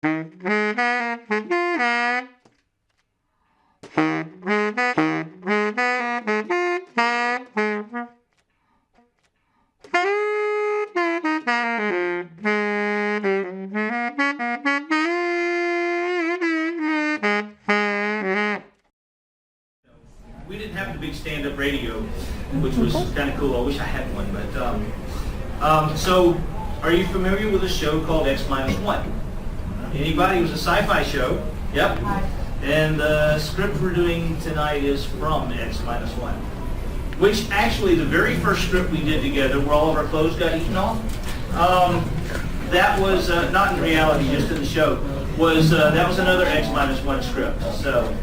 We didn't have the big stand-up radio, which was kind of cool. I wish I had one, but so are you familiar with a show called X-1? Anybody? It was a sci-fi show. Yep. And the script we're doing tonight is from X-1, which actually the very first script we did together, where all of our clothes got eaten off, that was not in reality, just in the show. That was another X-1 script. So.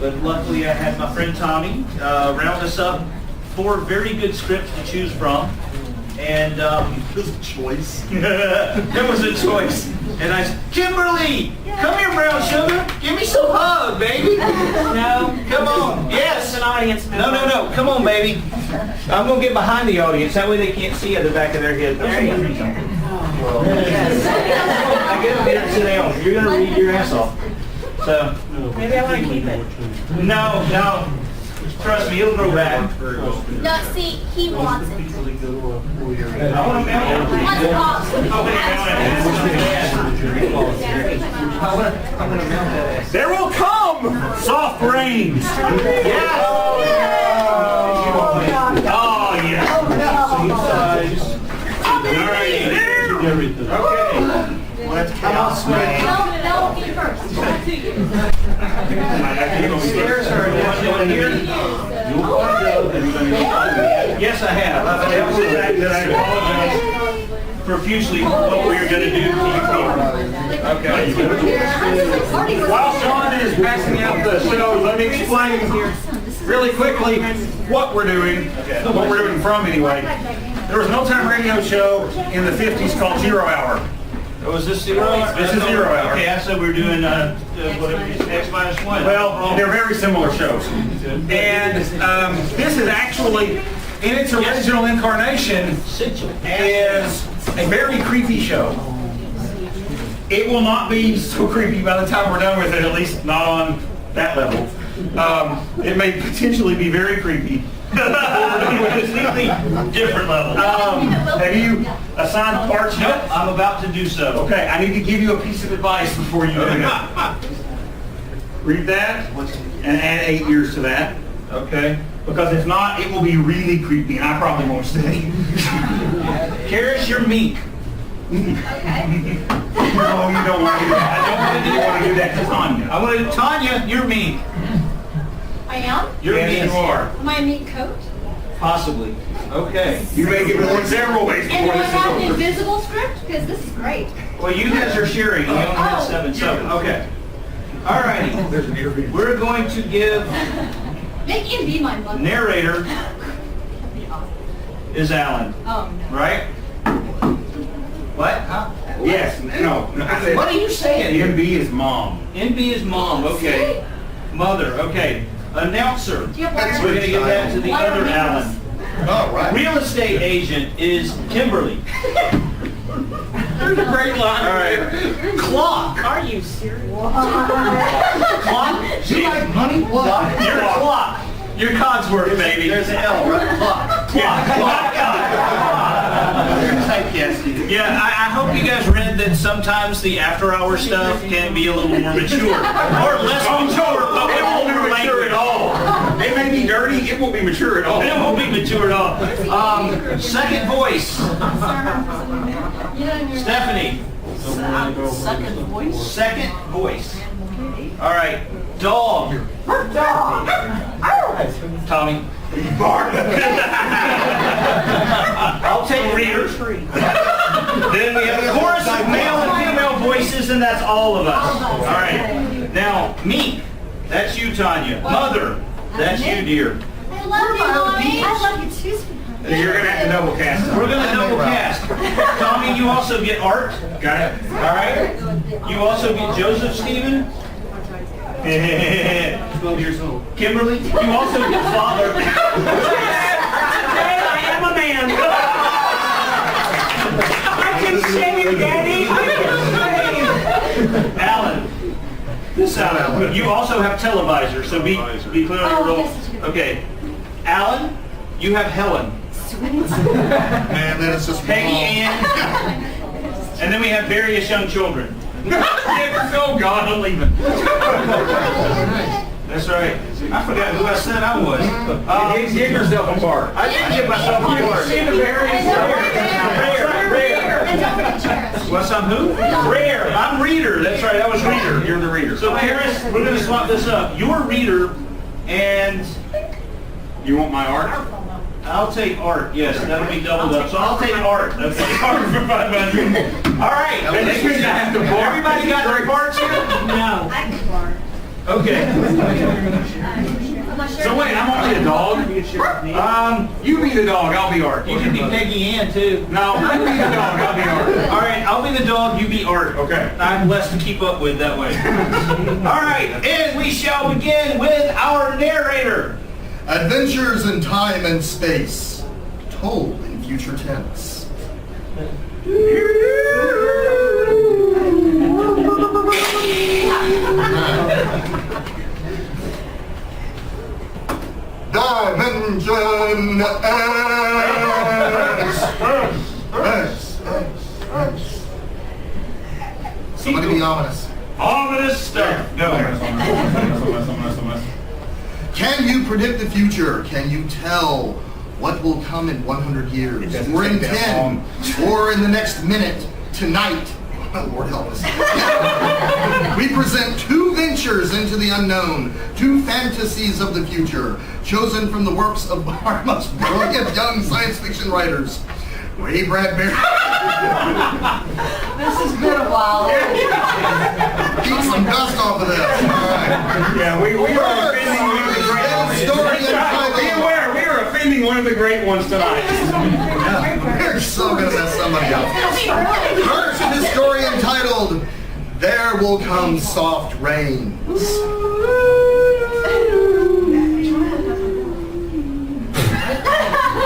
But luckily I had my friend Tommy round us up 4 very good scripts to choose from. And it was a choice. It was a choice. And I said, Kimberly, come here, brown sugar. Give me some hug, baby. No. Come on. Yes. An audience member. No. Come on, baby. I'm going to get behind the audience. That way they can't see at the back of their head. There you go. I get them here to sit down. You're going to read your ass off. So maybe I want to keep it. No. Trust me, it'll grow back. No, see, he wants it. I want to mount it. I'm going to mount that. There will come soft rains. Yes. Oh, yes. All right. Okay. Let's count. No, me first. Stairs are down here. Yes, I have. I apologize profusely what we were going to do to you people. Okay. While Sean is passing out the show, let me explain really quickly what we're doing, what we're doing from anyway. There was an old-time radio show in the 50s called 0 Hour. Oh, is this 0 hour? This is 0 Hour. Okay, I said we're doing whatever it is, X-1. Well, they're very similar shows. And this is actually, in its original incarnation, is a very creepy show. It will not be so creepy by the time we're done with it, at least not on that level. It may potentially be very creepy. Completely different level. Have you assigned parts yet? Nope, I'm about to do so. Okay, I need to give you a piece of advice before you do it. Read that and add 8 years to that. Okay. Because if not, it will be really creepy and I probably won't stay. Charis, you're meek. No, you don't want to do that. I don't want to do that to Tanya. I want to, Tanya, you're meek. I am? You're Yes, meek. you are. Am I a meat coat? Possibly. Okay. You may get one several ways And do before I this is have an over. invisible script? Because this is great. Well, you guys are sharing. You only have 7. Okay. All righty. We're going to give Make him be my mother. narrator is Allan. Oh, no. Right? What? Yes, no. I said, What are you saying? MB is mom. NB is mom. Okay. Mother. Okay. Announcer. Do you have wires? We're going to give that to the Wire other rings? Allan. Oh, right. Real estate agent is Kimberly. There's a great line. All right. Clock. Are you serious? Clock. You like money? What? Your clock. Your Codsworth, baby. There's an L, right? Clock. Clock. Yeah, I hope you guys read that sometimes the after-hour stuff can be a little more mature. Or less mature, but It with won't older be mature language. at all. It may be dirty, it won't be mature at all. It won't be mature at all. Second voice. Stephanie. Second voice. Second voice. All right. Dog. Tommy. Bark. I'll take reader. Then we have a chorus of male and female voices, and that's all of us. All right. Now, me. That's you, Tanya. Mother. That's you, dear. I love you, Mommy. I love you too, sweetheart. You're going to have to double cast. We're going to double cast. Tommy, you also get Art. Got it? All right. You also get Joseph Stephen. 12 years old. Kimberly, you also get Father. Today I am a man. I can say you, Daddy. Alan. This Alan. You also have televisor, so be clear on your role. yes, that's good. Okay. Alan, you have Helen. Man, that is just Peggy wrong. Ann. And then we have various young children. Oh God, I'm leaving. That's right. I forgot who I said I was. Give yourself apart. I did give myself apart. Rare. And don't forget Charis. What's I'm who? Rare. I'm reader. That's right. I was reader. You're the reader. So Charis, we're going to swap this up. You're reader, and You want my art? I'll take art. Yes, that'll be doubled up. So I'll take art. Okay, art for 500. All right. And this means I have to borrow. Everybody got their parts here? No. I can borrow. Okay. I'm not sure. So wait, I'm only a dog? You be the dog, I'll be art. You can be Peggy Ann too. No, you be the dog, I'll be art. All right, I'll be the dog, you be art. Okay. I'm less to keep up with that way. All right, and we shall begin with our narrator. Adventures in time and space, told in future tense. Dimension X. Somebody be ominous. Ominous stuff. Go. Can you predict the future? Can you tell what will come in 100 years? It doesn't Or in take that 10? Or in the next minute? Tonight? Oh, Lord help us. We present two ventures into the unknown, two fantasies of the future, chosen from the works of our most brilliant young science fiction writers. Ray Bradbury. This has been a while. Keep some dust off of this. All right. Yeah, we are offending one of the great ones. Story Be aware, we are offending one of the great ones tonight. Yeah, we're so gonna mess somebody up. First, this story entitled, There Will Come Soft Rains.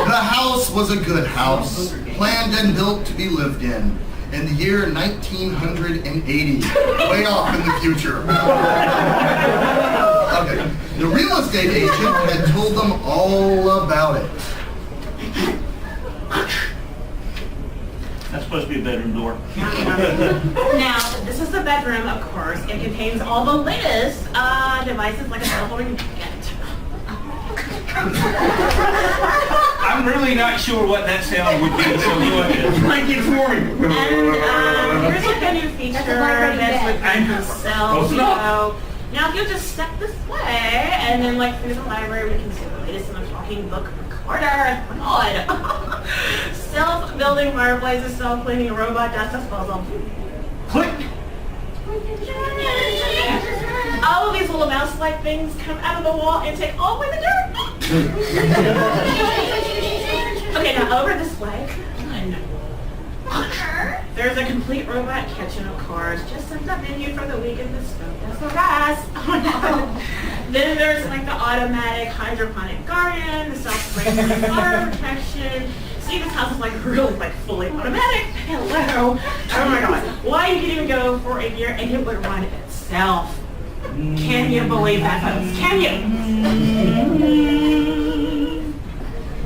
The house was a good house, planned and built to be lived in the year 1980, way off in the future. Okay, the real estate agent had told them all about it. That's supposed to be a bedroom door. Now, this is the bedroom, of course. It contains all the latest devices like a cell phone you can get. I'm really not sure what that sound would be, so go ahead. Thank you for me. And here's like a new feature That's a vibrating that's bed. like you can sell. Close enough. Now, if you just step this way, and then like through the library, we can see the latest in the talking book recorder. Oh my God. Self-building fireplaces, self-cleaning robot dust disposal. Click. All of these little mouse-like things come out of the wall and take all the way the dirt. Okay, now over this way. There's a complete robot kitchen, of course. Just like the menu for the week of the stove. That's the rest. Oh no. Then there's like the automatic hydroponic garden, the self-spraying fire protection. See, this house is like really like fully automatic. Hello. Oh my God. Why you can even go for a year and it would run itself. Can you believe that, folks? Can you?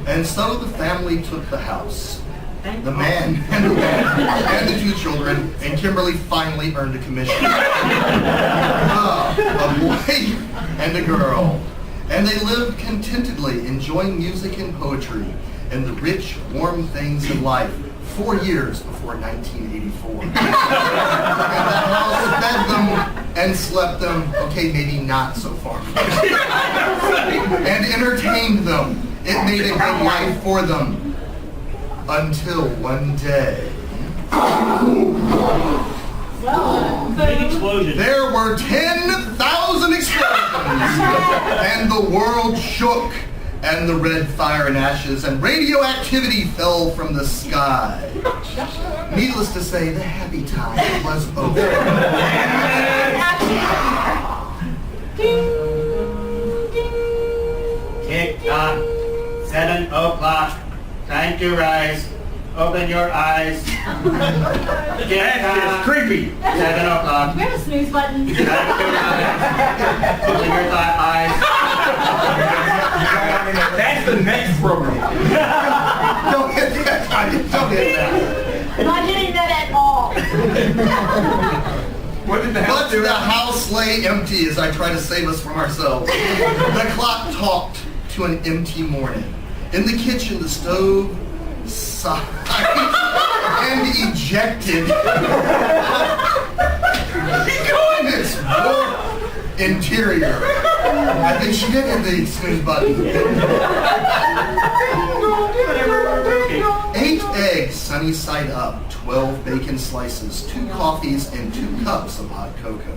And so the family took the house. Thank The God. man and the woman and the two children, and Kimberly finally earned a commission. A boy and a girl. And they lived contentedly, enjoying music and poetry and the rich, warm things in life 4 years before 1984. And that house fed them and slept them, okay, maybe not so far, and entertained them. It made a good life for them. Until one day, Big explosion. there were 10,000 explosions, and the world shook, and the red fire and ashes and radioactivity fell from the sky. Needless to say, the happy time was over. Tick tock. 7 o'clock. Time to rise. Open your eyes. That's creepy. 7 o'clock. We have a snooze button. Open your eyes. That's the next program. Don't hit that, Tanya. Don't hit that. Not hitting that at all. What did the house But do? the house lay empty as I try to save us from ourselves. The clock talked to an empty morning. In the kitchen, the stove sighed and ejected its warm interior. I think she did hit the snooze button. 8 eggs sunny side up, 12 bacon slices, 2 coffees, and 2 cups of hot cocoa.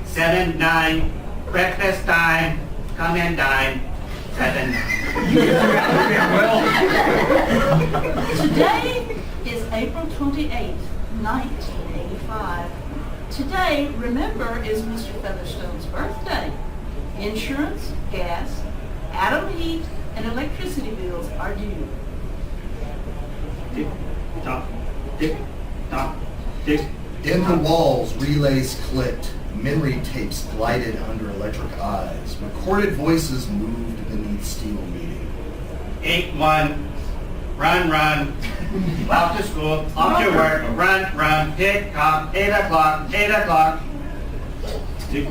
7, 9. Breakfast time. Come and dine. 7. Today is April 28th, 1985. Today, remember, is Mr. Featherstone's birthday. Insurance, gas, atom heat, and electricity bills are due. Tick, tock, tick, tock, tick. In the walls, relays clicked. Memory tapes glided under electric eyes. Recorded voices moved beneath steel meeting. 8, 1. Run, run. Off to school. Off to work. Run, run. Tick, tock. 8 o'clock. 8 o'clock. Tick,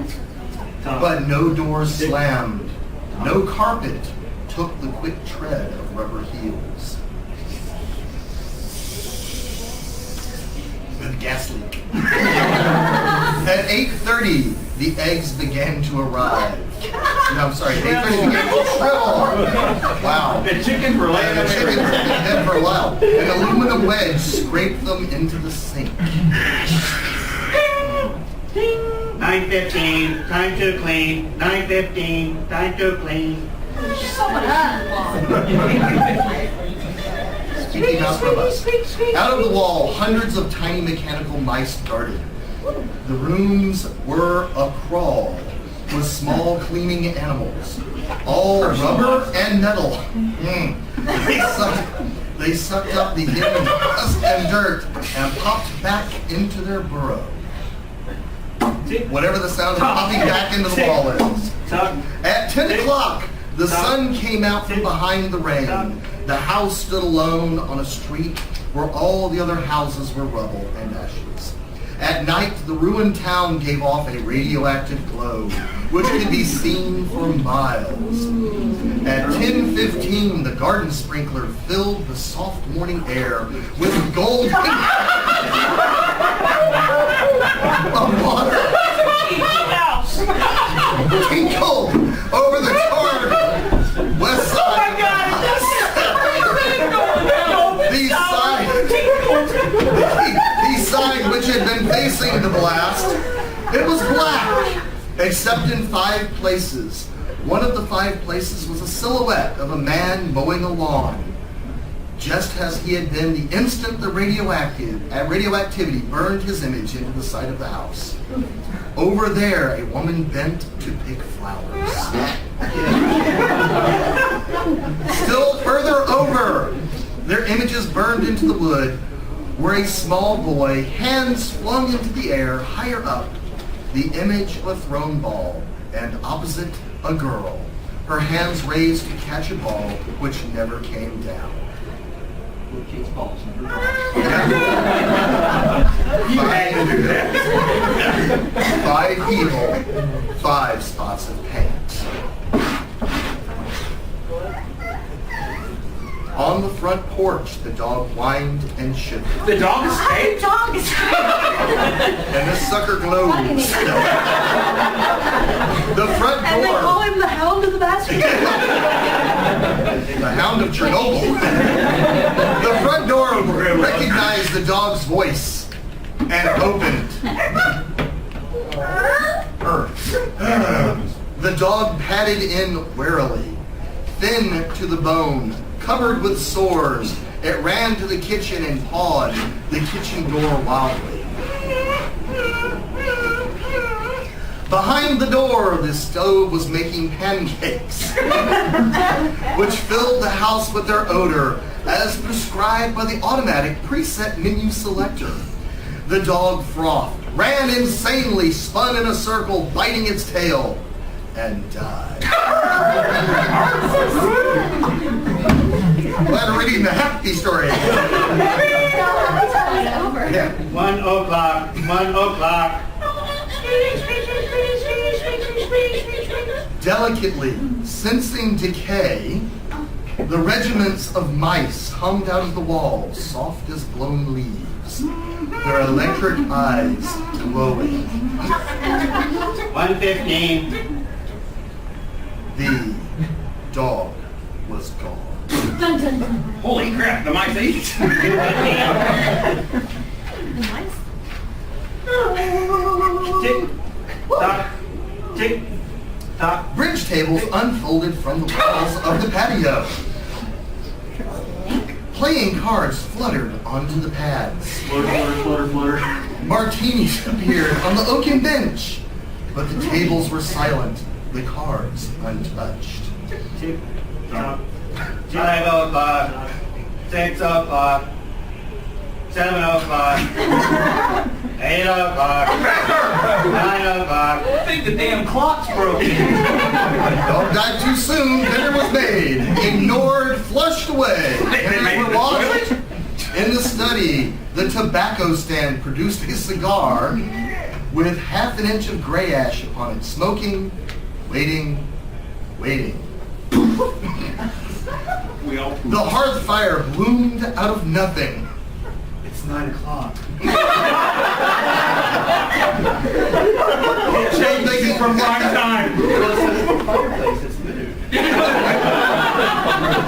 tock. But no doors slammed. No carpet took the quick tread of rubber heels. With gas leak. At 8:30, the eggs began to arrive. No, I'm sorry, 8:30 began to shrivel. Wow. The chickens were laying And the up chickens had been dead for a while. An aluminum wedge scraped them into the sink. 9:15. Time to clean. 9:15. Time to clean. Speaking out from us. Out of the wall, hundreds of tiny mechanical mice darted. The rooms were a crawl with small cleaning animals, all rubber and metal. They sucked up the human dust and dirt and popped back into their burrow. Whatever the sound of popping back into the wall is. Tock. At 10 o'clock, the sun came out from behind the rain. The house stood alone on a street where all the other houses were rubble and ashes. At night, the ruined town gave off a radioactive glow, which could be seen for miles. At 10:15, the garden sprinkler filled the soft morning air with golden of water. Tinkled over the tarred west side. The side which had been facing the blast, it was black, except in 5 places. One of the 5 places was a silhouette of a man mowing a lawn, just as he had been the instant the radioactivity burned his image into the side of the house. Over there, a woman bent to pick flowers. Still further over, their images burned into the wood, where a small boy, hands flung into the air, higher up, the image of a thrown ball, and opposite, a girl, her hands raised to catch a ball which never came down. Kids' balls. You had to do that. 5 people, 5 spots of paint. On the front porch, the dog whined and shivered. The dog escaped? And the sucker glows. The front And they call door, him the Hound of the Basket. the Hound of Chernobyl. The front door recognized the dog's voice and opened. The dog padded in warily, thin to the bone, covered with sores. It ran to the kitchen and pawed the kitchen door wildly. Behind the door, the stove was making pancakes, which filled the house with their odor. as prescribed by the automatic preset menu selector. The dog frothed, ran insanely, spun in a circle, biting its tail, and died. Glad we're reading the happy story. Yeah. 1 o'clock, 1 o'clock. Delicately sensing decay, the regiments of mice hummed out of the walls, soft as blown leaves, their electric eyes glowing. 1:15. The dog was gone. Holy crap, the mice ate. Tick, tock, tick, tock. Bridge tables unfolded from the walls of the patio. Playing cards fluttered onto the pads. Flutter, flutter, flutter, flutter. Martinis appeared on the oaken bench, but the tables were silent, the cards untouched. Tick, tock. 5 o'clock. 6 o'clock. 7 o'clock. 8 o'clock. 9 o'clock. I think the damn clock's broken. Dog died too soon, dinner was made, ignored, flushed away. Pennies were lost. In the study, the tobacco stand produced a cigar with half an inch of gray ash upon it, smoking, waiting, waiting. The hearth fire bloomed out of nothing. It's 9 o'clock. Changing from prime time. Fireplace, it's new.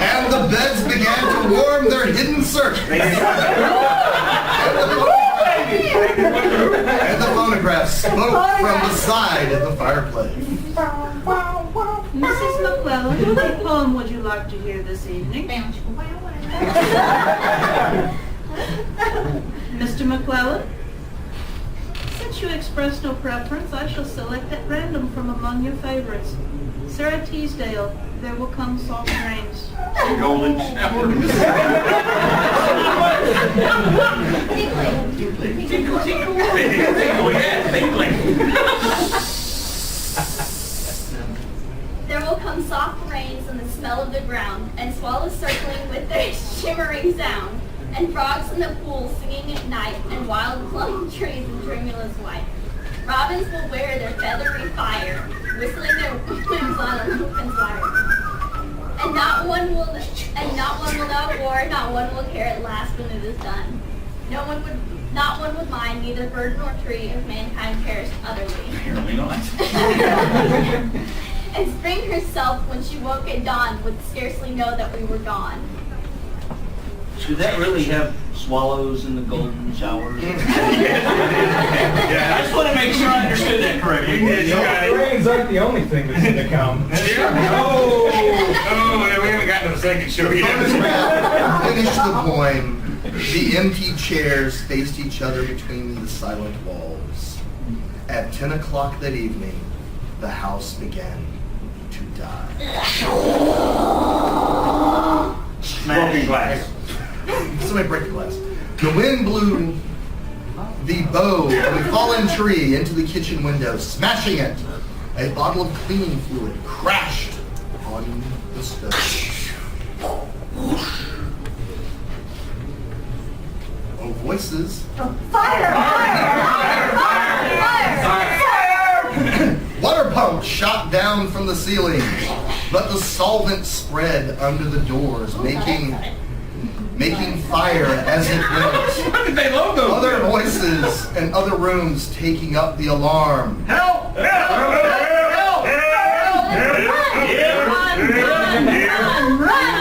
And the beds began to warm their hidden circuits. And the phonograph spoke from the side of the fireplace. Mrs. McClellan, what poem would you like to hear this evening? Mr. McClellan, since you expressed no preference, I shall select at random from among your favorites. Sarah Teasdale, There Will Come Soft Rains. Golden shower. Tinkle, tinkle. Oh yeah, tinkling. There will come soft rains and the smell of the ground, and swallows circling with their shimmering sound, and frogs in the pool singing at night, and wild plum trees in tremulous white. Robins will wear their feathery fire, whistling their wings on a lupin's wire. And not one will know war, not one will care at last when it is done. Not one would mind neither bird nor tree if mankind perished utterly. Apparently not. And spring herself, when she woke at dawn, would scarcely know that we were gone. Should that really have swallows in the golden showers? I just want to make sure I understood that correctly. Rain's like the only thing that's going to come. Oh, we haven't gotten to the second show yet. Finished the poem. The empty chairs faced each other between the silent walls. At 10 o'clock that evening, the house began to die. Broken glass. Somebody break the glass. The wind blew the bough of a fallen tree into the kitchen window, smashing it. A bottle of cleaning fluid crashed on the stove. Oh, voices. Fire! Water pump shot down from the ceiling, but the solvent spread under the doors, making fire as it went. They love those. Other voices and other rooms taking up the alarm. Help! Help! Help! Help! Run!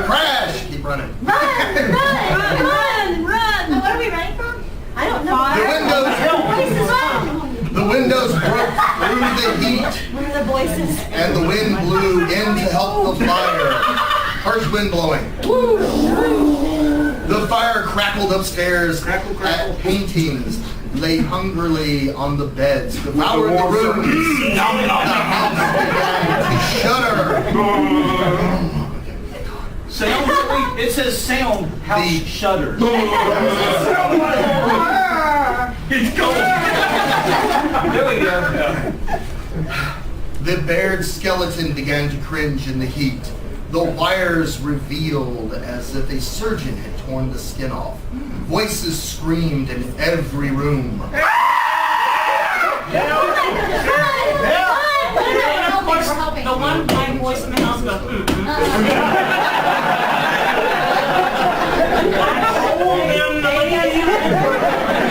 Crash! Keep running. Run! What are we running from? I don't know. The windows broke through the heat, What are the voices? and the wind blew in to help the fire. Harsh wind blowing. The fire crackled upstairs at paintings lay hungrily on the beds, devoured the rooms. The house began to shudder. Sound, it says sound, house The- shudders. It's cold. There we go. The bared skeleton began to cringe in the heat. The wires revealed as if a surgeon had torn the skin off. Voices screamed in every room. Of course, the one black voice in the house goes,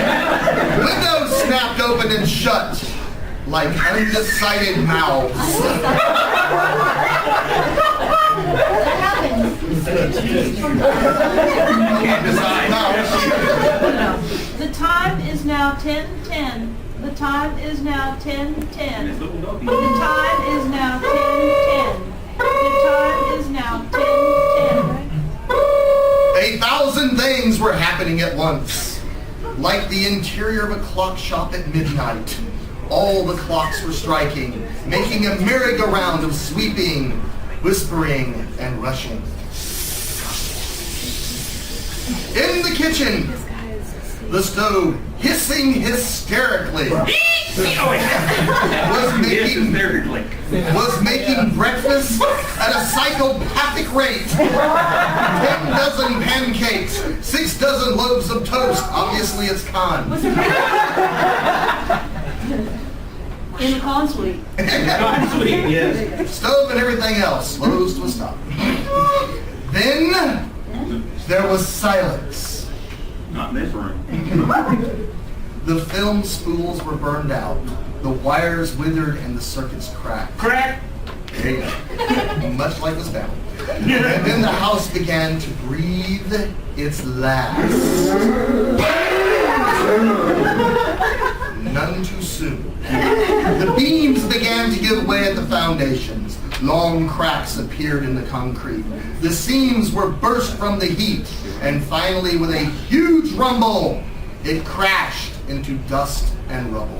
Windows snapped open and shut like undecided mouths. That happens. Can't decide. The time is now 10:10. The time is now 10:10. The time is now 10:10. The time is now 10:10. 1,000 things were happening at once. Like the interior of a clock shop at midnight, all the clocks were striking, making a merry-go-round of sweeping, whispering, and rushing. In the kitchen, the stove, hissing hysterically, was making breakfast at a psychopathic rate. 10 dozen pancakes, 6 dozen loaves of toast. Obviously, it's Khan. In the consuite. Sweet, yes. Stove and everything else closed to a stop. Then there was silence. Not in this room. The film spools were burned out. The wires withered and the circuits cracked. Crack. There you go. Much like this down. And then the house began to breathe its last. None too soon. The beams began to give way at the foundations. Long cracks appeared in the concrete. The seams were burst from the heat. And finally, with a huge rumble, it crashed into dust and rubble.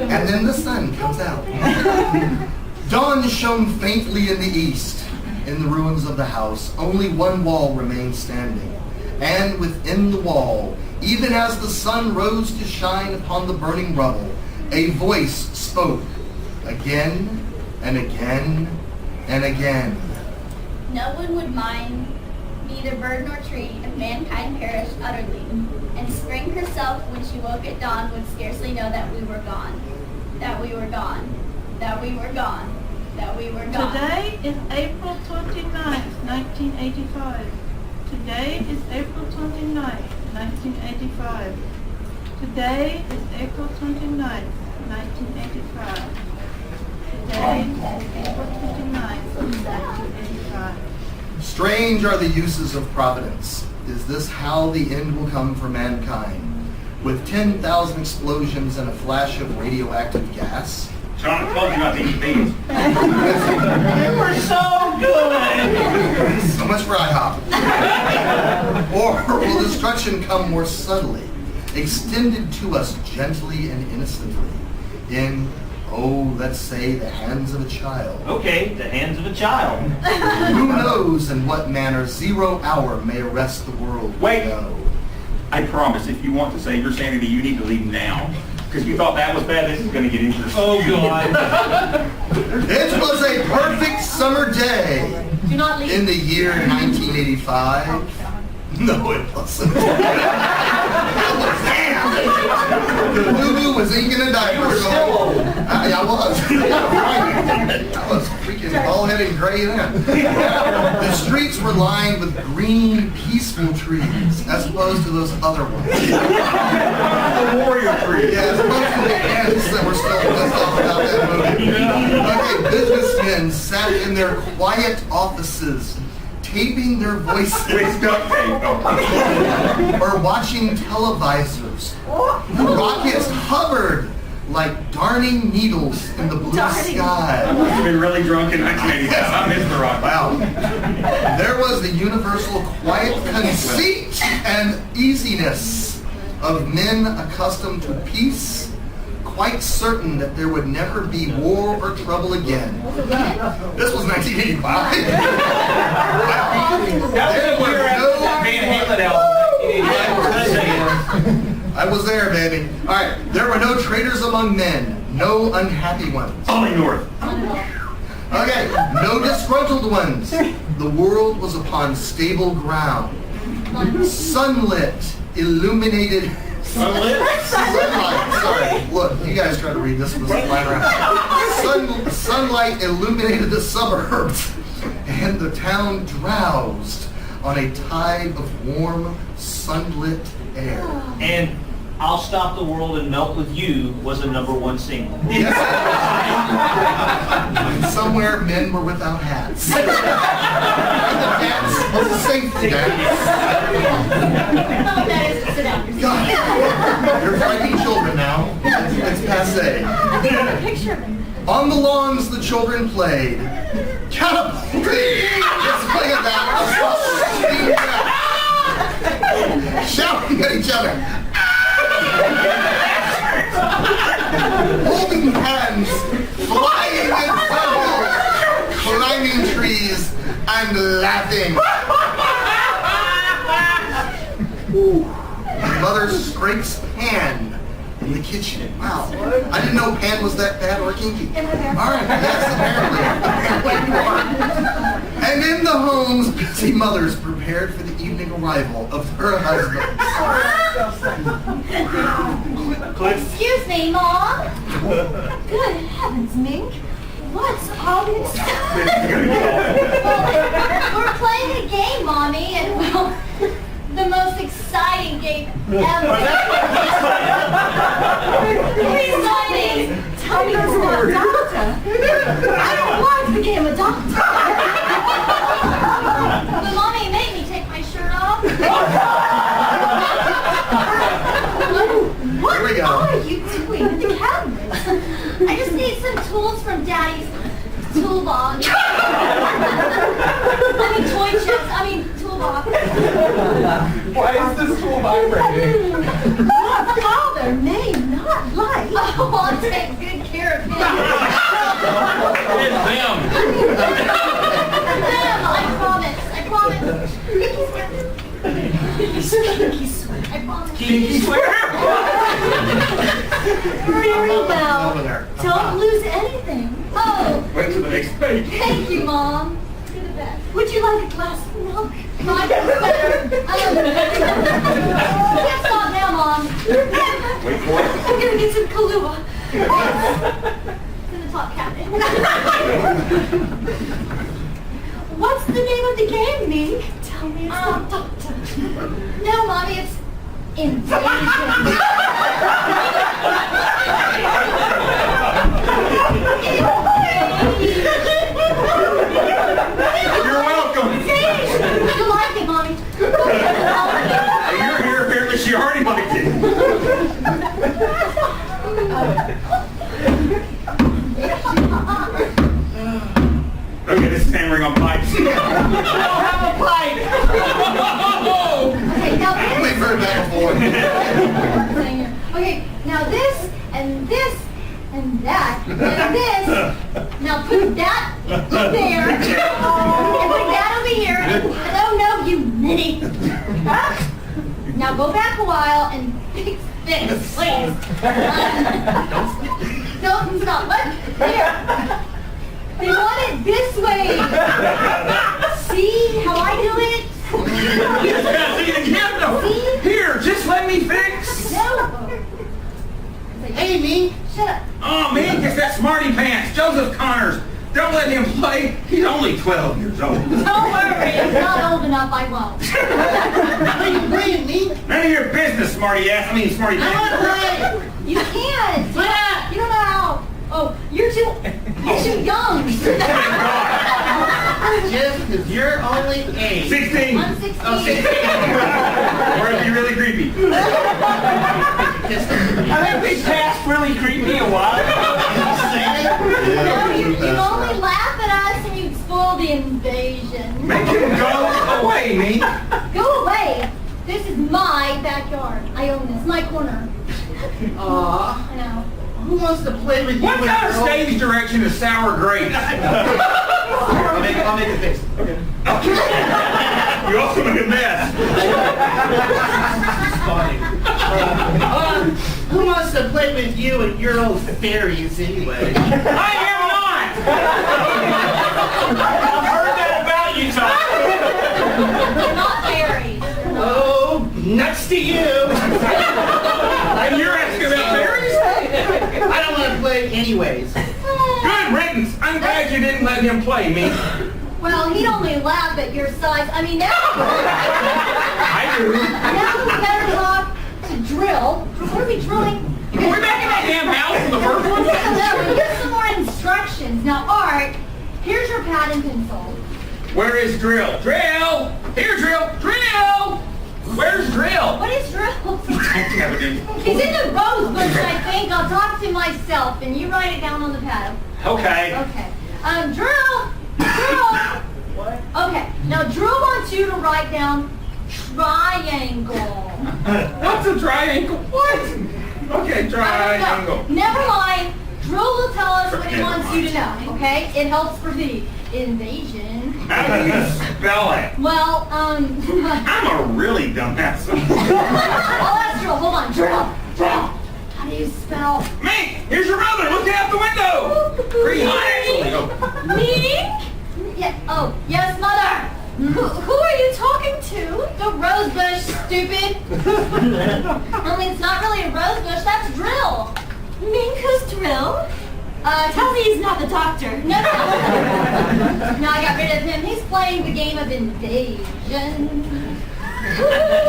And then the sun comes out. Dawn shone faintly in the east. In the ruins of the house, only one wall remained standing. And within the wall, even as the sun rose to shine upon the burning rubble, a voice spoke again and again and again. No one would mind, neither bird nor tree, if mankind perished utterly. And spring herself, when she woke at dawn, would scarcely know that we were gone. That we were gone. That we were gone. That we were gone. Today is April 29th, 1985. Today is April 29th, 1985. Today is April 29th, 1985. Today is April 29th, 1985. Strange are the uses of providence. Is this how the end will come for mankind? With 10,000 explosions and a flash of radioactive gas? Sean, I told you not to eat these. You were so good. So much for IHOP. Or will destruction come more subtly, extended to us gently and innocently, in, let's say, the hands of a child? Okay, the hands of a child. Who knows in what manner 0 hour may arrest the world? Wait. No. I promise, if you want to save your sanity, you need to leave now. Because you thought that was bad, this is going to get interesting. Oh, God. It was a perfect summer day Do not leave. in the year 1985. No, it wasn't. The boo-boo was inking a diaper. You were still old. I was. I was freaking bald-headed and gray then. The streets were lined with green, peaceful trees, as opposed to those other ones. The warrior tree. Yeah, as opposed to the ants that were still pissed off about that movie. Okay, businessmen sat in their quiet offices, taping their voices, With duct tape. or watching televisors. The rockets hovered like darning needles in the blue sky. I've been really drunk in 1985. I missed the rock. Wow. There was the universal quiet conceit and easiness of men accustomed to peace, quite certain that there would never be war or trouble again. This was 1985. Wow. There were no... Van Halen album, 1985. I was there, baby. All right. There were no traitors among men, no unhappy ones. Only North. Okay. No disgruntled ones. The world was upon stable ground. Sunlit, illuminated. Sunlight. Sorry. Look, you guys try to read this. This is flying around. Sunlight illuminated the suburbs, and the town drowsed on a tide of warm, sunlit air. And I'll Stop the World and Melt With You was a #1 single. Yes. And somewhere men were without hats. And the dance was a safety dance. No, that is sit down. God, you're frightening children now. It's passe. I think I have a picture of it. On the lawns the children played. Catapult! Let's play at that. Shouting at each other. Holding hands, flying in circles, climbing trees, and laughing. Mother scrapes Pan in the kitchen. Wow. I didn't know Pan was that bad or kinky. All right. Yes, apparently. And in the homes, busy mothers prepared for the evening arrival of her husbands. Excuse me, Mom. Good heavens, Mink. What's all this? Well, we're playing a game, Mommy, and well, the most exciting game ever. Exciting. Tell me it's not Doctor. I don't want the game of Doctor. But Mommy made me take my shirt off. What Here we go. are you doing in the cabinet? I just need some tools from Daddy's toolbox. Toy chips. Toolbox. Why is this tool vibrating? Your father may not like. Oh, I'll take good care of him. It's them. I promise. Kinky swear. I promise. Kinky swear? Very Over well. there. Don't lose anything. Oh, Wait till the next page. thank you, Mom. You're the best. Would you like a glass of milk? Mine is better. Can't stop now, Mom. Wait for it. I'm gonna get some Kahlua. In the top cabinet. What's the name of the game, Mink? Tell me it's not Doctor. No, Mommy, it's invasion. You're welcome. You like it, Mommy? Hey, you're here. Apparently she already liked it. Okay, this is hammering on pipes. I don't have a pipe. Okay, now this. Wait for it back and forth. Okay, now this and this and that and this. Now put that there and put that over here. And oh no, you ninny. Now go back a while and fix this, please. Don't stop. What? Here. They want it this way. See how I do it? Here, just let me fix. No. Hey, me. Shut up. Oh, man, it's that smarty pants, Joseph Connors. Don't let him play. He's only 12 years old. Don't worry, it's not old enough, I won't. What are you playing, me? None of your business, smarty ass. I mean, smarty pants. You can't. You don't know how. Oh, you're too young. Just because you're only 8. 16. I'm 16. Or it'd be really creepy. Just think these tasks really creepy a while ago. No, you only laugh at us and you spoil the invasion. Make him go away, me. Go away. This is my backyard. I own this. My corner. Aw. I know. Who wants to play with you? What kind of stage direction is sour grapes? I'll make it fixed. Okay. You also make a mess. Who wants to play with you and your old fairies anyway? I am not! I've heard that about you, Tom. They're not fairies. Oh, nuts to you! And you're asking about fairies? I don't want to play anyways. Good riddance. I'm glad you didn't let him play me. Well, he'd only laugh at your size. I mean, now I do. we better talk to drill. What are we drilling? Are we back in that damn house in the first one? No, here's some more instructions. Now, Art, here's your pad and pencil. Where is Drill? Drill! Here, Drill! Drill! Where's Drill? What is drill? Okay. He's in the rose bush, I think. I'll talk to myself, and you write it down on the pad. Okay. Okay. Drill! Drill! What? Okay. Now, Drill wants you to write down triangle. What's a triangle? What? Okay, triangle. Never mind. Drill will tell us what he wants you to know, okay? It helps for the invasion. How do you spell it? Well, I'm a really dumbass. oh, that's Drill. Hold on. Drill. How do you spell? Me! Here's your mother looking out the window! Pretty hot, actually. Oh. Me? Yeah. Oh, yes, Mother. Who are you talking to? The rose bush, stupid. Only it's not really a rose bush. That's Drill. Minka's Drill? Tell me he's not the doctor. No. No, I got rid of him. He's playing the game of invasion.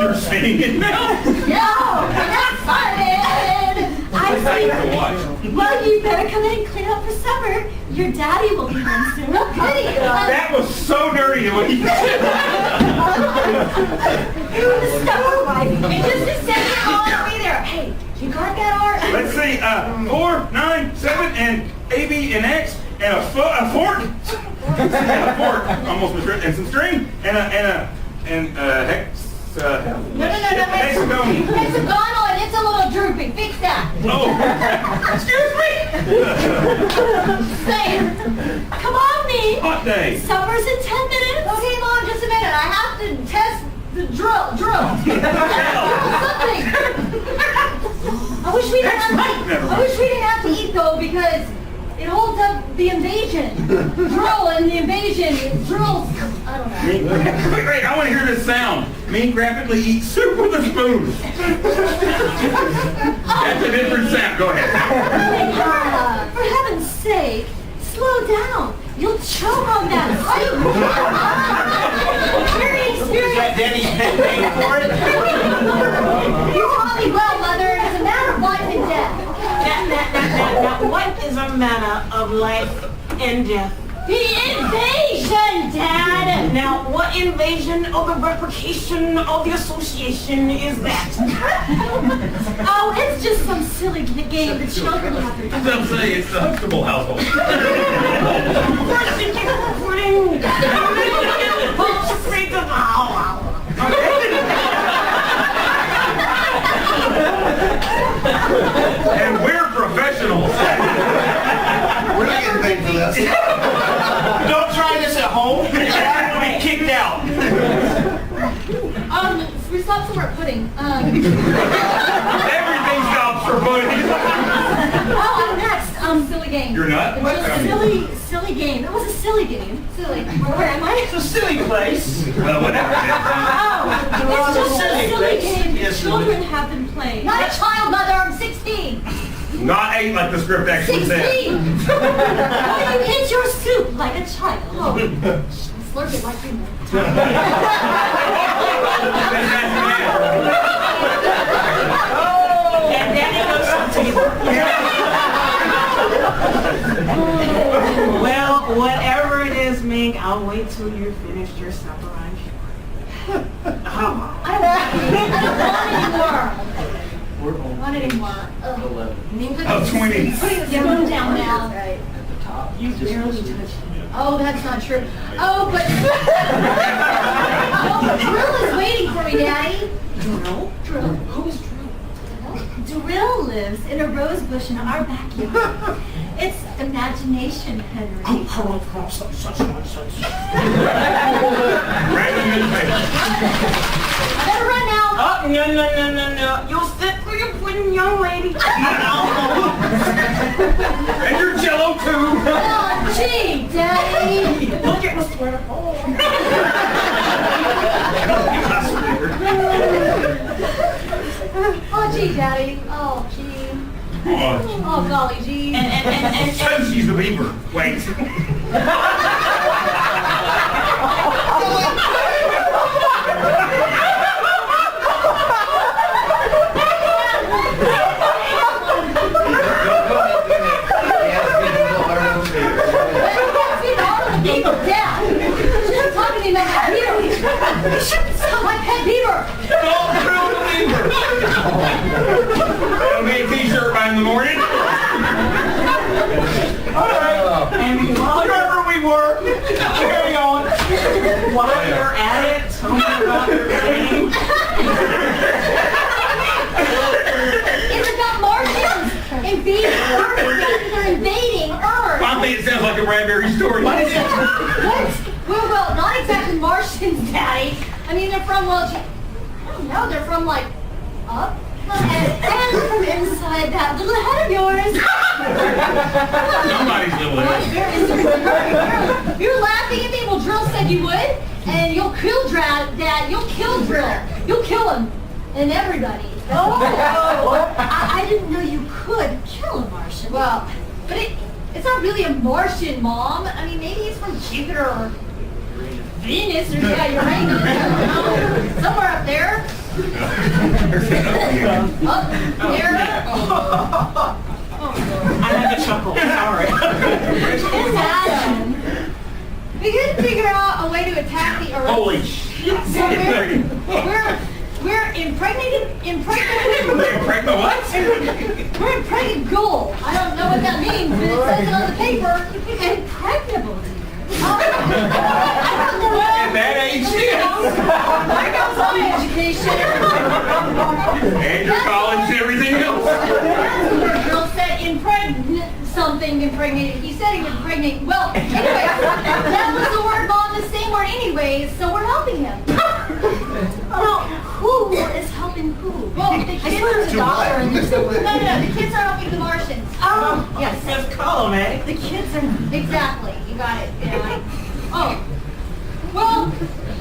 You're saying it now? No, that's fun. I see. Well, you better come in and clean up for supper. Your daddy will be home soon. Oh, goody. That was so dirty what you said. Supper, wife. And just a second, I'll be there. Hey, you got that, Art? Let's see, 4, 9, 7, and A, B, and X, and a fork. And a fork, almost misread, and some string, and hex. Hexagon. Hexagonal, and it's a little droopy. Fix that. Oh, excuse me. Say, come on, me. Hot day. Supper's in 10 minutes. Okay, Mom, just a minute. I have to test the drill. Something. I wish we didn't have to eat though, because it holds up the invasion. Drill and the invasion. Drills. I don't know. Wait, I want to hear this sound. Mink rapidly eats soup with a spoon. That's a different sound. Go ahead. For heaven's sake, slow down. You'll choke on that soup. Very experienced. Danny's paying for it? You taught me well, Mother. It's a matter of life and death. Now, what is a matter of life and death? The invasion, Dad! Now, what invasion or the replication of the association is that? Oh, it's just some silly game the children have to do. Some say it's the Huxtable household. First you get the pudding, and then you get the punch straight to the howl. And we're professionals. We're not getting paid for this. Don't try this at home. You'll be kicked out. We stopped somewhere at pudding. Everything stops for pudding. Oh, I'm next. Silly game. You're not? It was a silly game. It was a silly game. Silly. Where am I? It's a silly place. Well, whatever. Oh, it's just a silly game Yes, children have been playing. Not a child, Mother. I'm 16. Not 8 like the script actually said. 16. Why do you eat your soup like a child? Oh, slurp it like you. And Danny goes to the table. Well, whatever it is, Mink, I'll wait till you're finished your supper, I'm sure. I don't want any more. Not anymore. Ugh. 11. Oh, 20. Putting the spoon down now. At the top. You barely touched it. Oh, that's not true. Oh, but Drill is waiting for me, Daddy. Drill? Drill. Who's Drill? Drill lives in a rose bush in our backyard. It's imagination, Henry. Right in the face. I better run now. Oh, no. You'll sit where you're putting young lady. And your jello too. Oh, gee, Daddy. Look at the sweater. Oh, gee, Daddy. Oh, gee. Oh, golly, gee. And So she's the beaver. Wait. She's talking to me about that beaver. You shouldn't stop my pet beaver. Don't drill the beaver. That'll be a t-shirt by in the morning. all right. And wherever we were, carry on. While you're at it, tell me about your training. It's about Martians invading Earth. They're invading Earth. Finally, it sounds like a Bradbury story. What is it? What? Well, not exactly Martians, Daddy. I mean, they're from, well, I don't know, they're from, like, up and from inside that little head of yours. Somebody's little head. You're laughing at me. Well, Drill said you would, and you'll kill Dad. You'll kill Drill. You'll kill him and everybody. Oh, I didn't know you could kill a Martian. Well, but it's not really a Martian, Mom. I mean, maybe it's from Jupiter or Venus or Uranus. I don't know. Somewhere up there. Up there. I had to chuckle. Sorry. Imagine. We couldn't figure out a way to attack the Earth. Holy shit. We're impregnated. Pregnant what? We're impregnated gold. I don't know what that means, but it says it on the paper. Impregnable. I don't know. At that age, yes. There goes my education. And your college and everything else. That's what the girl said. Impregnated. He said he would impregnate. Well, anyway, that was the word, Mom. The same word, anyways. So we're helping him. Well, who is helping who? Well, the kids are the doctor and there's no, the kids are helping the Martians. Oh, yes. That's column, eh? The kids are exactly. You got it. Yeah. Oh. Well,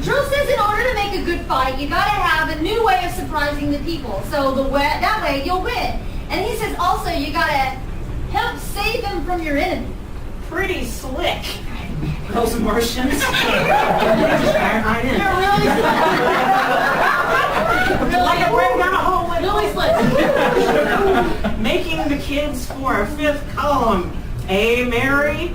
Drill says in order to make a good fight, you gotta have a new way of surprising the people. So that way you'll win. And he says also you gotta help save them from your enemy. Pretty slick. Those Martians. They're really Like a break down a hallway. really slick. Making the kids for a fifth column. Eh, Mary?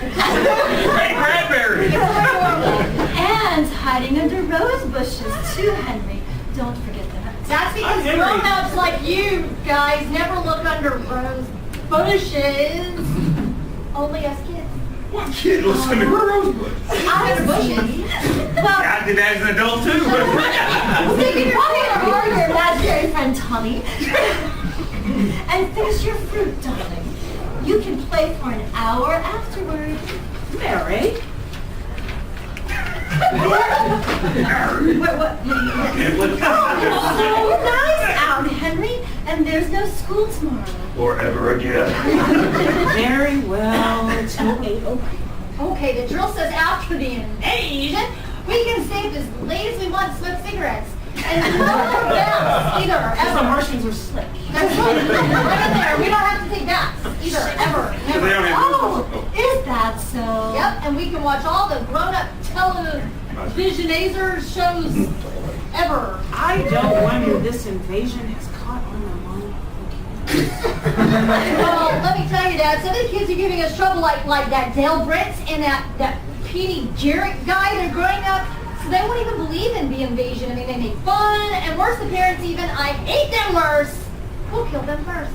Hey, Bradbury. And hiding under rose bushes too, Henry. Don't forget that. That's because Henry. grown-ups like you guys never look under rose bushes. Only us kids. What kid listen to Rosebush? Under bushes. Well, I did that as an adult too. Stick your pocket or your imaginary friend Tommy. And finish your fruit, darling. You can play for an hour afterward. Mary? What? So nice out, Henry. And there's no school tomorrow. Or ever again. Very well. Till 8 o'clock. Okay, the drill says after the invasion, we can stay up as late as we want to smoke cigarettes. And no baths either, Because the ever. Martians are slick. That's right. Right there. We don't have to take baths either, ever. They don't Never. have- Oh, is that so? Yep, and we can watch all the grown-up televisionazer shows ever. I don't wonder this invasion has caught on the mind. Well, let me tell you, Dad, some of the kids are giving us trouble, like that Dale Brits and that Petey Jarrett guy. They're growing up So they won't even believe in the invasion. I mean, they make fun, and worse, the parents even, I hate them worse. We'll kill them first.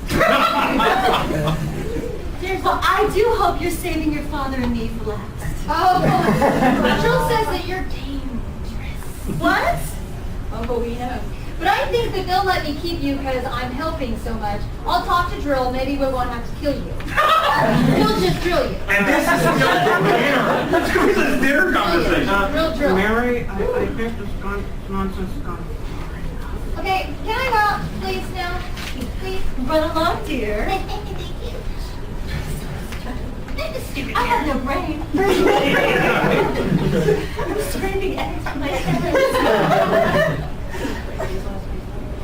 Well, I do hope you're saving your father and me for last. Oh, Jill says that you're dangerous. What? Oh, but we know. But I think that they'll let me keep you because I'm helping so much. I'll talk to Drill. Maybe we won't have to kill you. He'll just drill you. And this is still dinner. This is dinner conversation. Drill. Mary, I think this nonsense is gone. Okay, can I go out, please, now? Please. Run along, dear. Thank you. I have no brain. I'm screaming eggs from my head.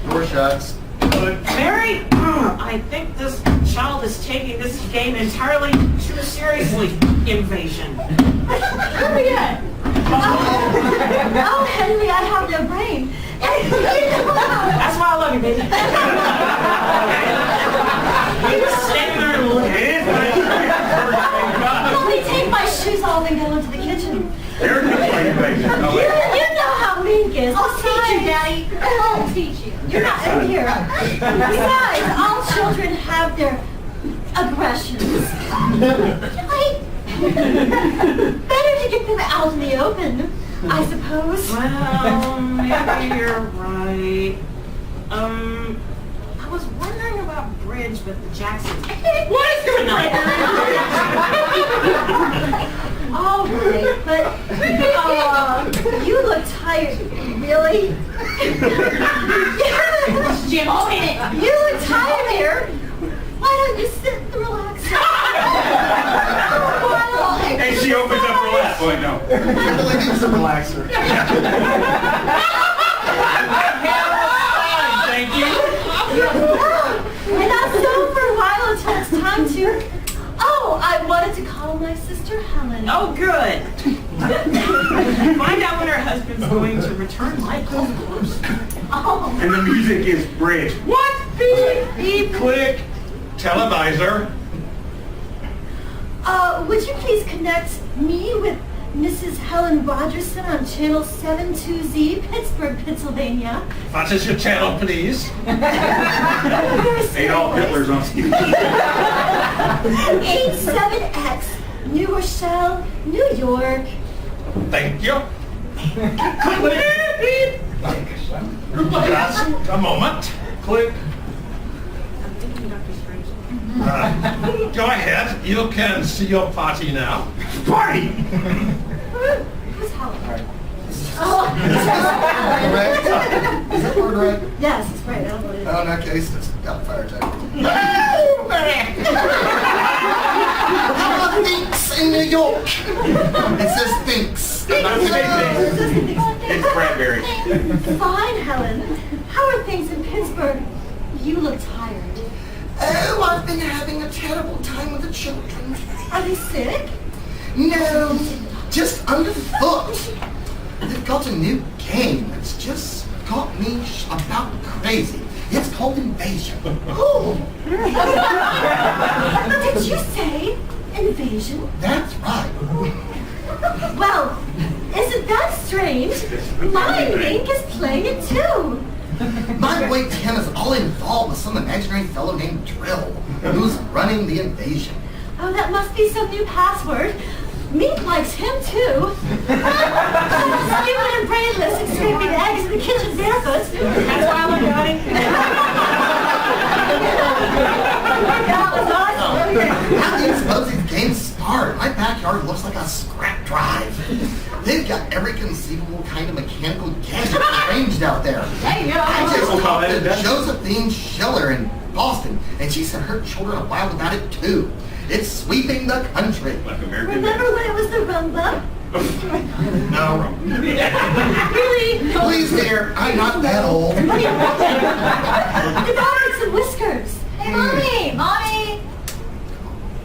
Four shots. Mary, I think this child is taking this game entirely too seriously. Invasion. Henriette! Oh, Henry, I have no brain. That's why I love you, baby. You just stand there and look. Let me take my shoes off and go into the kitchen. There's no invasion. You know how Mink is. I'll teach you, Daddy. I'll teach you. You're not in here. Besides, all children have their aggressions. Better to get them out in the open, I suppose. Well, maybe you're right. I was wondering about bridge with the Jacksons. What is going on? All right, but you look tired. Really? Jim, You look tired here. Why don't you sit and relax? And she opens up her lap. Oh, no. Kimberly needs a relaxer. Thank you. And I'll sew for a while until it's time to. Oh, I wanted to call my sister Helen. Oh, good. Find out when her husband's going to return my clothes. Oh. And the music is bridge. What? Beep, beep, click. Televisor. Would you please connect me with Mrs. Helen Rogerson on channel 72Z, Pittsburgh, Pennsylvania? What is your channel, please? Adolf Hitler's on TV. 87X, New Rochelle, New York. Thank you. Just a moment. Click. I'm thinking Dr. Strange. Go ahead. You can see your party now. Party! Who's Helen? Oh, Correct? Is that word right? yes, it's right. I don't believe it. Oh, in that case, it's got a fire check. How about Thinks in New York? It says Thinks. It's Bradbury. Fine, Helen. How are things in Pittsburgh? You look tired. Oh, I've been having a terrible time with the children. Are they sick? No, just underfoot. They've got a new game that's just got me about crazy. It's called Invasion. Oh. Did you say invasion? That's right. Well, isn't that strange? My Mink is playing it too. My boy Tim is all involved with some imaginary fellow named Drill, who's running the invasion. Oh, that must be some new password. Mink likes him too. Stupid and brainless and scraping eggs in the kitchen barefoot. That's why I'm yawning. That was awesome. How do you suppose these games start? My backyard looks like a scrap drive. They've got every conceivable kind of mechanical gadget arranged out there. Hey, I just We'll call talked it to a- Josephine Schiller in Boston, and she said her children are wild about it too. It's sweeping the country. Like American Remember when it was the rumba? No. Really? Please, dear, I'm not that old. The dogs and whiskers. Hey, Mommy! Mommy!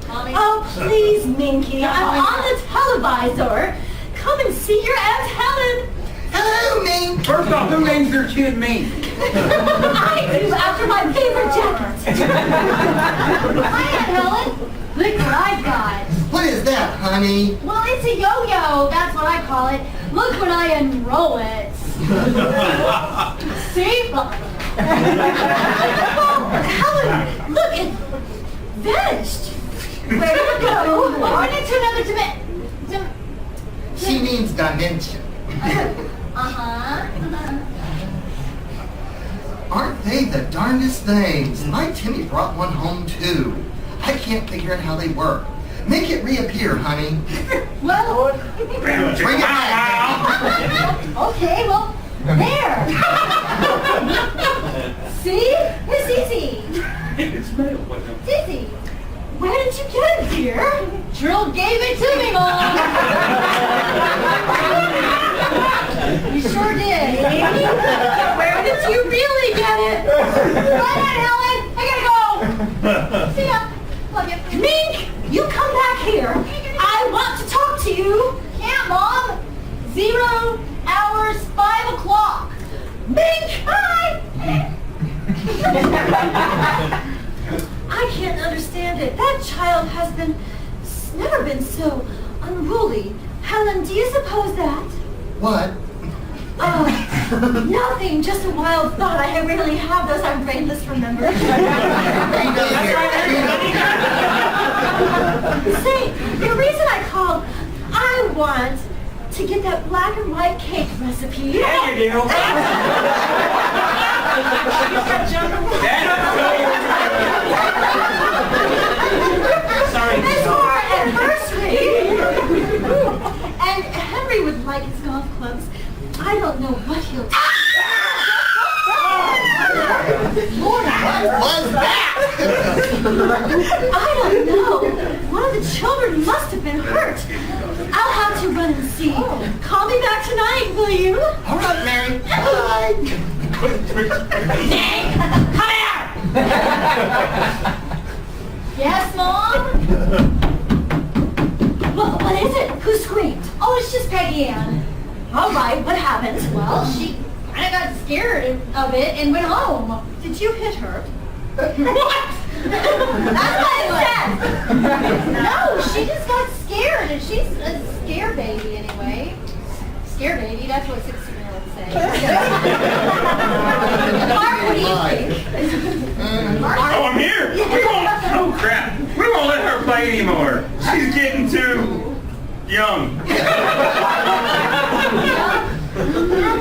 Mommy? Oh, please, Minky. I'm on the televisor. Come and see your Aunt Helen. Hello, Mink. First off, who names their kid Mink? I do, after my favorite jacket. Hi, Aunt Helen. Look what I got. What is that, honey? Well, it's a yo-yo. That's what I call it. Look when I unroll it. See? Well, Helen, look, it vanished. Where did it go? I went into another dimension. She means dimension. Aren't they the darndest things? My Timmy brought one home too. I can't figure out how they work. Make it reappear, honey. Well, Bring it back. okay, well, there. See? It's easy. It's easy. Where did you get it, dear? Drill gave it to me, Mom. You sure did. Where did you really get it? Bye, Helen. I gotta go. See ya. Love you. Mink, you come back here. I want to talk to you. Can't, Mom. 0 hours, 5 o'clock. Mink, hi. I can't understand it. That child has never been so unruly. Helen, do you suppose that? What? Nothing. Just a wild thought. I rarely have those. I'm brainless, remember? Say, the reason I called, I want to get that black and white cake recipe. Yeah, you do. Sorry. It's for our anniversary. And Henry would like his golf clubs. I don't know what he'll do. Lord, What was that? I don't know. One of the children must have been hurt. I'll have to run and see. Call me back tonight, will you? All right, Mary. Bye. Nick, come here! Yes, Mom? What is it? Who screamed? Oh, it's just Peggy Ann. All right, what happened? Well, she kind of got scared of it and went home. Did you hit her? What? That's what it said. No, she just got scared, and she's a scare baby anyway. Scare baby, that's what 16-year-olds say. Mark, what do you think? Oh, I'm here. Oh, crap. We won't let her play anymore. She's getting too young.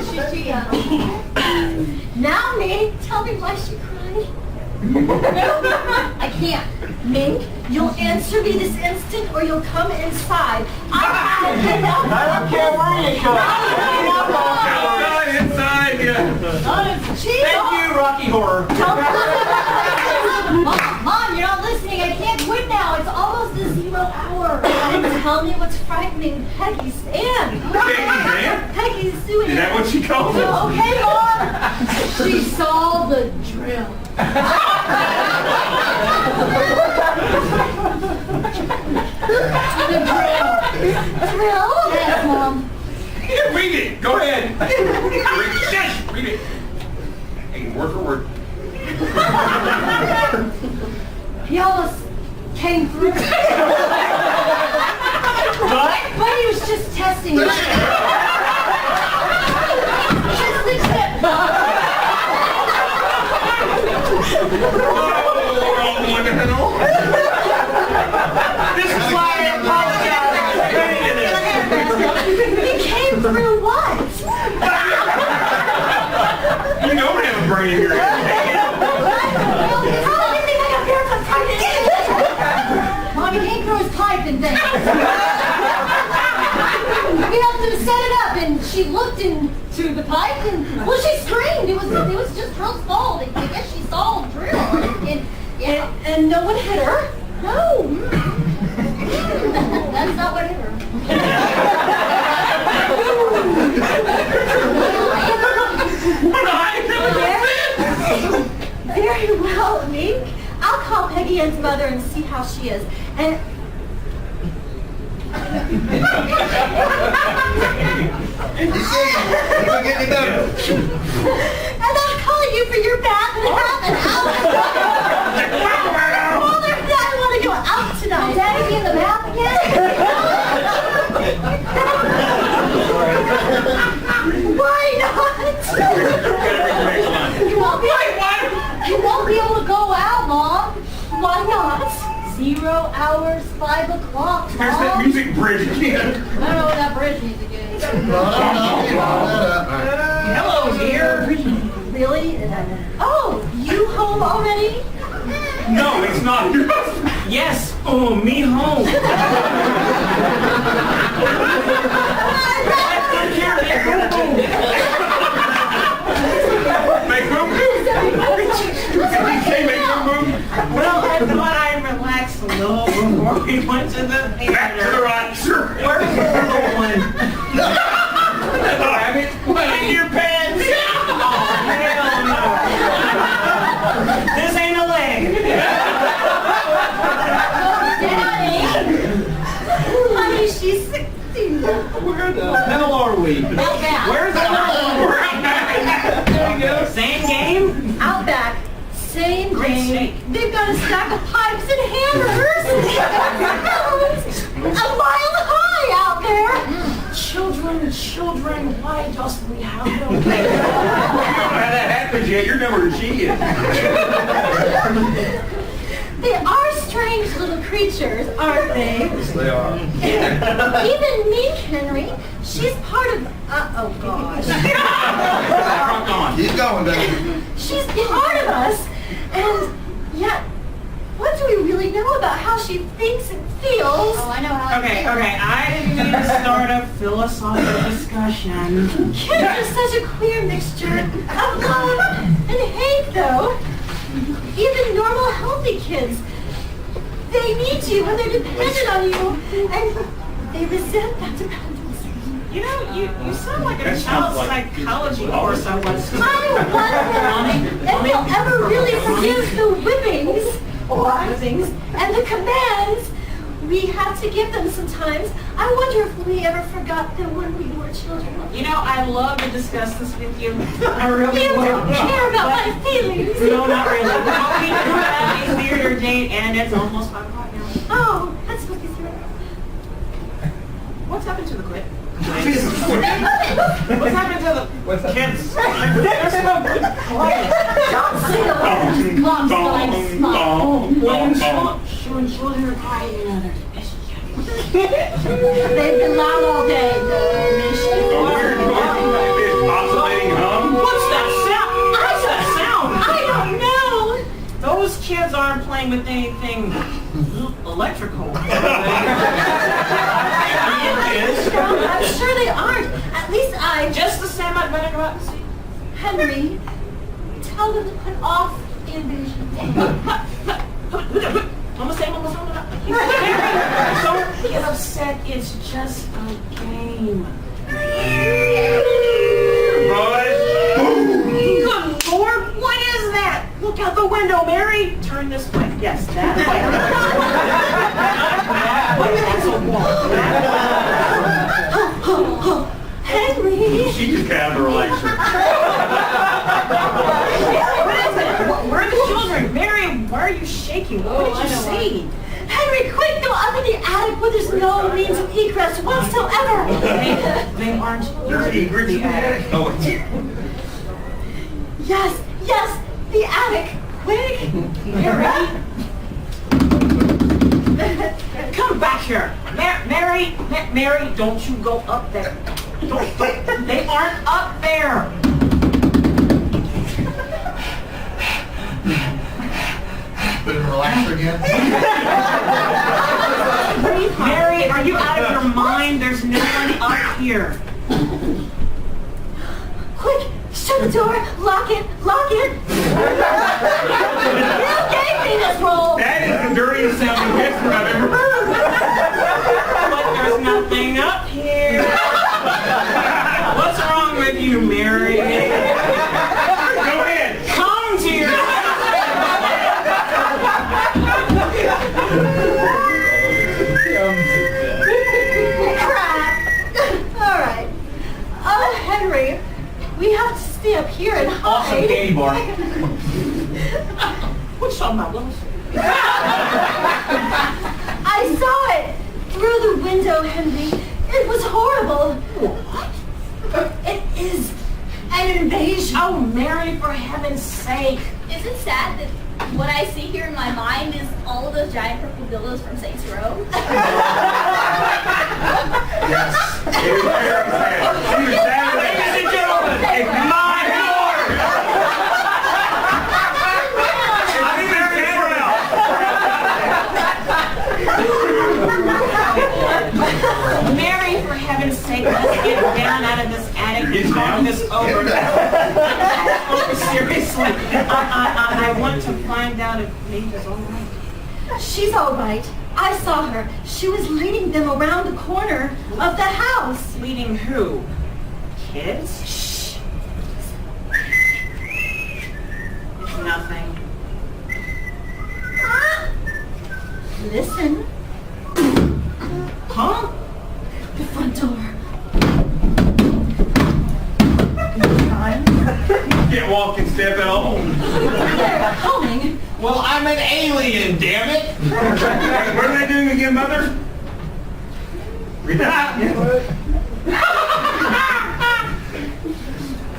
She's too young. Now, Mink, tell me why she cried. I can't. Mink, you'll answer me this instant or you'll come inside. I don't care where you come. Inside, yeah. Thank you, Rocky Horror. Mom, you're not listening. I can't quit now. It's almost the 0 hour. Tell me what's frightening Peggy Stan. Peggy Sue. Is that what she calls it? Okay, Mom. She saw the drill. The drill. Drill? Yes, Mom. Yeah, read it. Go ahead. Read it. Hey, word for word. He almost came through. What? But he was just testing it. Just the tip. This is why I apologize. He came through what? You don't have a brain in your head. Mom, he came through his pipe and things. We helped him set it up, and she looked into the pipe, and well, she screamed. It was just drill's fault. I guess she saw a drill, and no one hit her. No. That's not what hit her. Very well, Mink. I'll call Peggy Ann's mother and see how she is. And and I'll call you for your bath in half an hour. Mother, I want to go out tonight. Daddy be in the bath again? 0 hours, 5 o'clock. There's that Mom. music bridge again. I don't know what that bridge music is. Hello, dear. Really? Oh, you home already? No, it's not. Yes, oh, me home. Make room. Well, I thought I'd relax a little before we went to the theater. Back to the right, sir. Where's the little one? Rabbit, in your pants. Oh, hell no. This ain't a leg. Honey, she's 16. Where the hell are we? Where's the little one? There you go. Same game? Outback. Same Great game. steak. They've got a stack of pipes and hammers. A mile high out there. Children, why dost we have no How that happens yet? You're nowhere to see it. They are strange little creatures, aren't they? Yes, they are. Even me, Henry. She's part of... oh, gosh. Keep going, baby. She's part of us. And yet, what do we really know about how she thinks and feels? Oh, I know how Okay, I didn't mean to start a philosophical discussion. Kids are such a queer mixture of love and hate, though. Even normal, healthy kids. They need you and they're dependent on you. And they resent that dependence. You know, you sound like a child psychology course I was. I wonder if they'll ever really forgive the whippings and the commands we have to give them sometimes. I wonder if we ever forgot them when we were children. You know, I'd love to discuss this with you. I really You would. don't care about my feelings. No, not really. We do have a theater date, and it's almost 5 o'clock now. Oh, that's what this is. What's happened to the clip? Move it. What's happened to the kids? There's no good quiet. Don't say the words. Mom's going smile. When children are quiet, They've been loud all day. Oscillating hum. What's that sound? What's that sound? I don't know. Those kids aren't playing with anything electrical. I'm sure they aren't. At least Just the same, I'd better go out and see. Henry, tell them to put off the invasion. Almost. Don't get upset. It's just a game. Boys. Good Lord, what is that? Look out the window, Mary. Turn this way. Yes, that way. What is a wall? Henry! She just got out of the relaxer. What is it? Where are the children? Mary, why are you shaking? What did you see? Henry, quick, go up in the attic where there's no means of egress whatsoever! They aren't. There's egrets in the attic. Oh, Yes, the attic! Quick! Mary! Come back here! Mary, don't you go up there. They aren't up there! Put in the relaxer again. Mary, are you out of your mind? There's no one up here. Quick, shut the door, lock it! You gave me this role! that is the dirtiest sounding whisper I've ever heard. But there's nothing up here. What's wrong with you, Mary? Go ahead. Come to your... Crap! Alright. Henry, we have to stay up here and hide. Awesome candy bar. What you talking about, Willis? I saw it through the window, Henry. It was horrible. What? It is an invasion. Oh, Mary, for heaven's sake. Is it sad that What I see here in my mind is all of those giant purple dildos from Saints Row. Yes. Ladies and gentlemen, my Lord! I'm very proud. Mary, for heaven's sake, let's get down out of this attic and talk this over. Seriously, I want to find out if Maeve all right. She's all right. I saw her. She was leading them around the corner of the house. Leading who? Kids? Shh. It's nothing. Listen. Huh? The front door. Can't walk and step at all. They're coming. Well, I'm an alien, damn it! What are they doing again, Mother?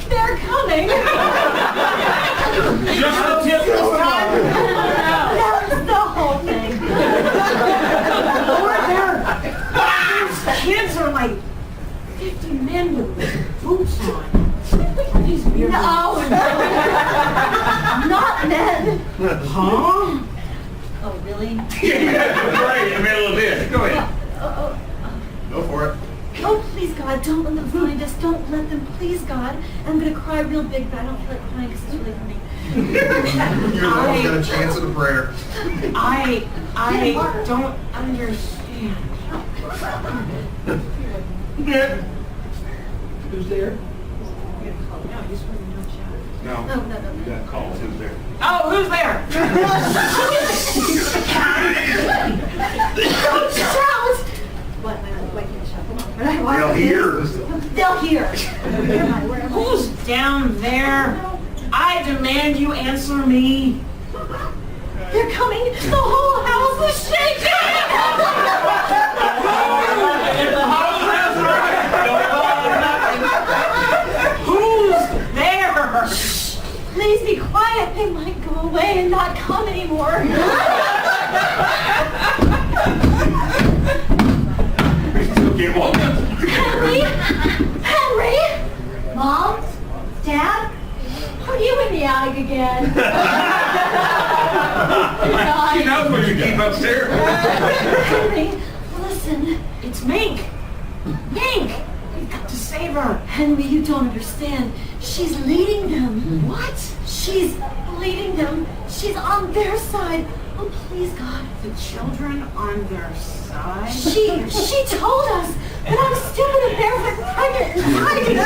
They're coming. Just the tip this time? That's the whole thing. These kids are like 50 men with boots on. Are these weird? No. Not men. Huh? Oh, really? Right in the middle of this. Go ahead. Go for it. Oh, please, God, don't let them find us. Don't let them, please, God. I'm going to cry real big, but I don't feel like crying because it's really funny. You're the one who's got a chance at a prayer. I don't understand. Who's there? No, he's really no shout. No. No. You got calls. Who's there? Oh, who's there? Don't shout! What? Wait, can't shout. Come on. They'll hear. They'll hear. Where am I? Who's down there? I demand you answer me. They're coming. The whole house is shaking. Who's there? Please be quiet. They might go away and not come anymore. Get walk. Henry! Mom? Dad? Are you in the attic again? She knows what you keep upstairs. Henry, listen. It's Mink. Mink! We've got to save her. Henry, you don't understand. She's leading them. What? She's leading them. She's on their side. Oh, please, God. The children on their side? She told us, but I'm stupid and barefoot pregnant and hiding.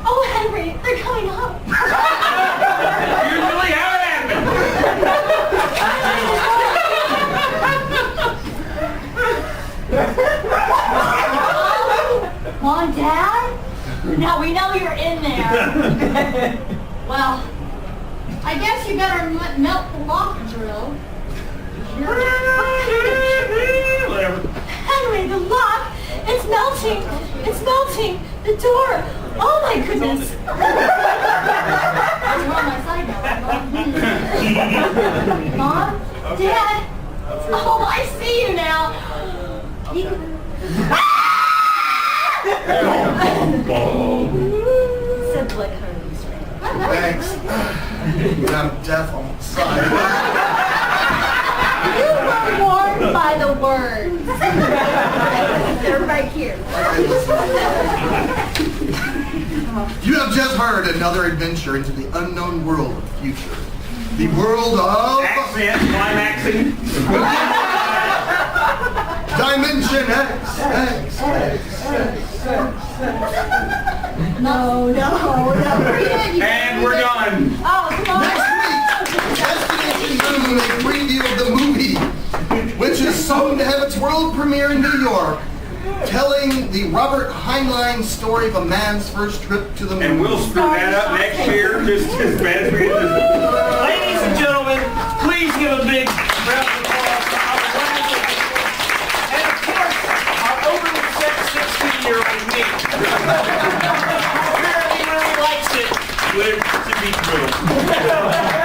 Oh, Henry, they're coming up. Usually how it happens. Mom, Dad? Now we know you're in there. Well, I guess you better melt the lock drill. Whatever. Henry, the lock! It's melting! It's melting! The door! Oh my goodness! You're on my side now. Mom? Dad? Oh, I see you now! Said Blake Harvey's right. Thanks. You got death on the side. You were warned by the words. They're right here. You have just heard another adventure into the unknown world of the future. The world of Accent, climaxing. Dimension X. No. And we're done. Oh, come on. Next week, Destination Moon, a preview of the movie, which is soon to have its world premiere in New York, telling the Robert Heinlein story of a man's first trip to the moon. And we'll screw that up next year just as bad as we did this. Ladies and gentlemen, please give a big round of applause to our wonderful people. And of course, our overly sexy 16-year-old me. Really, really likes it, we're to be thrilled.